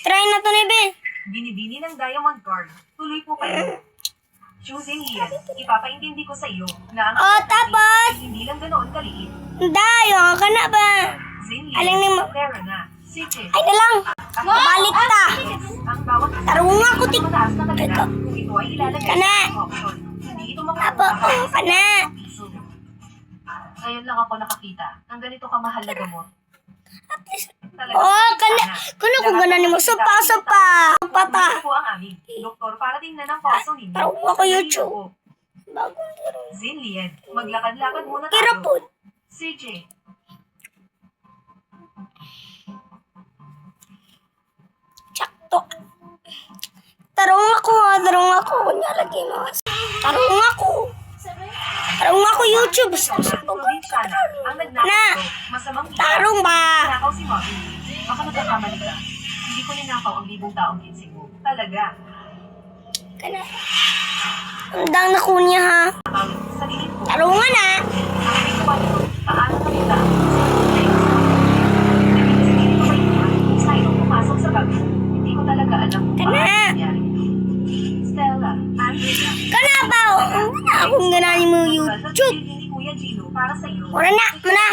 Try na to, Nebe. Binibini ng diamond card. Tuloy po kayo. Choosing Lian, ipapaintindi ko sa iyo na ang Oh, tapos? ay hindi lang ganoon kaliit. Dayo ka na ba? Zinlian, Aling ni mo. Tara na. Sige. Ay na lang. Balik ta. Ang bawat isa Tarong nga ko, ay tik. mataas na talaga Ito. kung ito ay ilalagay Kana. sa auction. Hindi ito Apo, makakapagpapayos sa kana. piso. Ngayon lang ako nakakita ng ganito kamahal na gamot. Talaga, Oh, kana. sana. Kuno ko gana ni mo. Supa, supa. Supa ta. Ito po ang aming doktor para tingnan ang paso ninyo. Tarong ako Sandali YouTube. lang po. Bagong tarong. Zinlian, maglakad-lakad muna Tira tayo. po. CJ, Sakto. Tarong ako ha. Tarong ako. Kunya lagi mo. Tarong ako. Tarong ako YouTube. probinsyana, ang nagnakaw Na. ito, masamang kita. Tarong ba? Nakaw si Mommy. Baka nagkakamali ka. Hindi ko ninakaw ang 1,000 taong ginseng mo. Talaga. Kana. Andang na kunya ha. Ang sa dilim ko, Tarong nga na. ang ginagawa nito, paano na kita? Naging ko kayo kung sa'yo pumasok sa bag mo. Hindi ko talaga alam kung Kana. paano nangyari. Stella, Andrea, Kana ba? Ang gana akong gana ni mo YouTube. Ni Kuya Gino para sa iyo. Muna na. Muna.